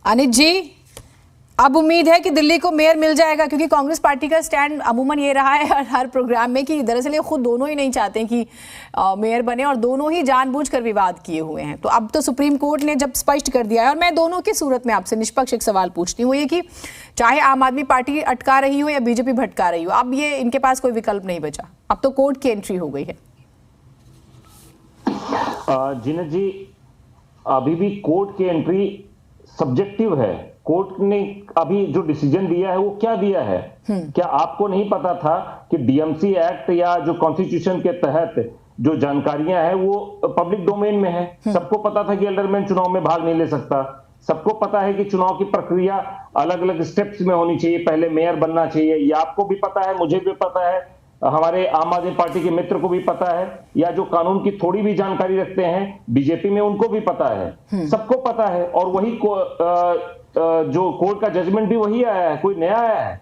अनित जी, अब उम्मीद है कि दिल्ली को मेयर मिल जाएगा, क्योंकि कांग्रेस पार्टी का स्टैंड अमूमन ये रहा है हर प्रोग्राम में कि दरअसल ये खुद दोनों ही नहीं चाहते कि मेयर बने और दोनों ही जानबूझकर विवाद किए हुए हैं। तो अब तो सुप्रीम कोर्ट ने जब स्पष्ट कर दिया है, और मैं दोनों की सूरत में आपसे निष्पक्ष एक सवाल पूछती हूँ, ये कि चाहे आम आदमी पार्टी अटका रही हो या बीजेपी भटका रही हो, अब ये इनके पास कोई विकल्प नहीं बचा, अब तो कोर्ट की एंट्री हो गई है। जीनत जी, अभी भी कोर्ट की एंट्री सब्जेक्टिव है। कोर्ट ने अभी जो डिसीजन दिया है वो क्या दिया है? क्या आपको नहीं पता था कि डीएमसी एक्ट या जो कॉन्स्टिट्यूशन के तहत जो जानकारियां हैं वो पब्लिक डोमेन में है? सबको पता था कि एल्डरमैन चुनाव में भाग नहीं ले सकता। सबको पता है कि चुनाव की प्रक्रिया अलग अलग स्टेप्स में होनी चाहिए, पहले मेयर बनना चाहिए। ये आपको भी पता है, मुझे भी पता है, हमारे आम आदमी पार्टी के मित्र को भी पता है, या जो कानून की थोड़ी भी जानकारी रखते हैं बीजेपी में उनको भी पता है, सबको पता है। और वही जो कोर्ट का जजमेंट भी वही आया है, कोई नया आया है?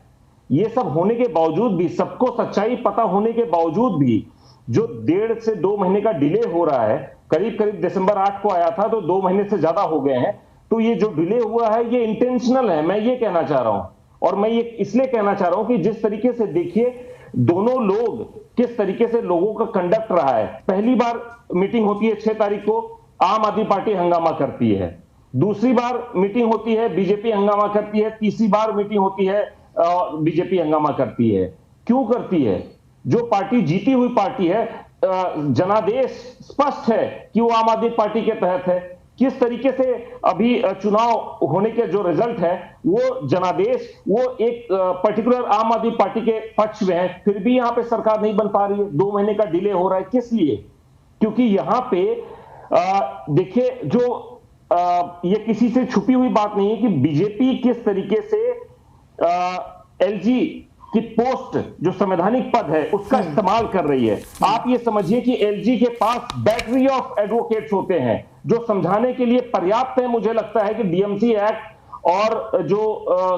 ये सब होने के बावजूद भी, सबको सच्चाई पता होने के बावजूद भी, जो 1.5 से 2 महीने का डिले हो रहा है, करीब करीब दिसंबर 8 को आया था तो 2 महीने से ज्यादा हो गए हैं। तो ये जो डिले हुआ है ये इंटेंशनल है, मैं ये कहना चाह रहा हूं। और मैं ये इसलिए कहना चाह रहा हूं कि जिस तरीके से देखिए दोनों लोग किस तरीके से लोगों का कंडक्ट रहा है। पहली बार मीटिंग होती है 6 तारीख को, आम आदमी पार्टी हंगामा करती है। दूसरी बार मीटिंग होती है, बीजेपी हंगामा करती है। तीसरी बार मीटिंग होती है, बीजेपी हंगामा करती है। क्यों करती है? जो पार्टी जीती हुई पार्टी है, जनादेश स्पष्ट है कि वो आम आदमी पार्टी के तहत है। किस तरीके से अभी चुनाव होने के जो रिजल्ट है वो जनादेश, वो एक पर्टिकुलर आम आदमी पार्टी के पक्ष में है, फिर भी यहां पे सरकार नहीं बन पा रही है। 2 महीने का डिले हो रहा है, किस लिए? क्योंकि यहां पे देखिए, जो ये किसी से छुपी हुई बात नहीं है कि बीजेपी किस तरीके से एलजी की पोस्ट, जो संवैधानिक पद है, उसका इस्तेमाल कर रही है। आप ये समझिए कि एलजी के पास बैटरी ऑफ एडवोकेट्स होते हैं जो समझाने के लिए पर्याप्त है। मुझे लगता है कि डीएमसी एक्ट और जो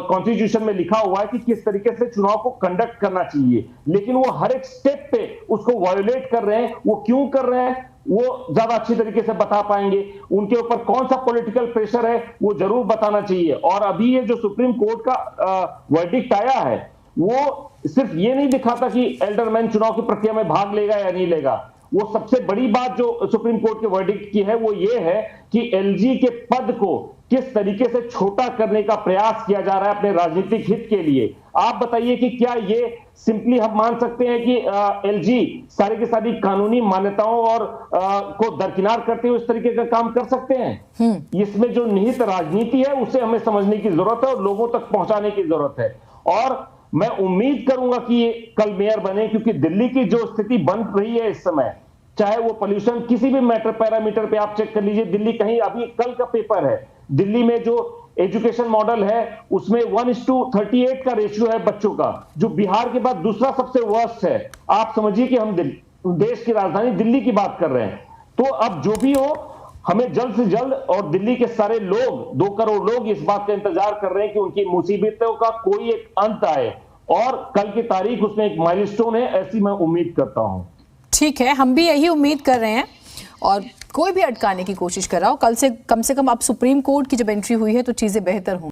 कॉन्स्टिट्यूशन में लिखा हुआ है कि किस तरीके से चुनाव को कंडक्ट करना चाहिए, लेकिन वो हर एक स्टेप पे उसको वायोलेट कर रहे हैं। वो क्यों कर रहे हैं वो ज्यादा अच्छी तरीके से बता पाएंगे। उनके ऊपर कौन सा पॉलिटिकल प्रेशर है वो जरूर बताना चाहिए। और अभी ये जो सुप्रीम कोर्ट का वर्डिक्ट आया है वो सिर्फ ये नहीं दिखाता कि एल्डरमैन चुनाव की प्रक्रिया में भाग लेगा या नहीं लेगा। वो सबसे बड़ी बात जो सुप्रीम कोर्ट के वर्डिक्ट की है वो ये है कि एलजी के पद को किस तरीके से छोटा करने का प्रयास किया जा रहा है अपने राजनीतिक हित के लिए। आप बताइए कि क्या ये सिंपली हम मान सकते हैं कि एलजी सारी की सारी कानूनी मान्यताओं और को दरकिनार करते हुए इस तरीके का काम कर सकते हैं? इसमें जो निहित राजनीति है उसे हमें समझने की जरूरत है और लोगों तक पहुंचाने की जरूरत है। और मैं उम्मीद करूंगा कि ये कल मेयर बने, क्योंकि दिल्ली की जो स्थिति बन रही है इस समय, चाहे वो पोल्यूशन, किसी भी मैटर पैरामीटर पे आप चेक कर लीजिए, दिल्ली कहीं, अभी कल का पेपर है, दिल्ली में जो एजुकेशन मॉडल है उसमें 1:38 का रेशियो है बच्चों का, जो बिहार के बाद दूसरा सबसे वर्स्ट है। आप समझिए कि हम देश की राजधानी दिल्ली की बात कर रहे हैं। तो अब जो भी हो, हमें जल्द से जल्द, और दिल्ली के सारे लोग, 2 करोड़ लोग इस बात का इंतजार कर रहे हैं कि उनकी मुसीबतों का कोई एक अंत आए, और कल की तारीख उसमें एक माइलस्टोन है, ऐसी मैं उम्मीद करता हूं। ठीक है, हम भी यही उम्मीद कर रहे हैं, और कोई भी अटकाने की कोशिश कर रहा हो, कल से कम अब सुप्रीम कोर्ट की जब एंट्री हुई है तो चीजें बेहतर होंगी।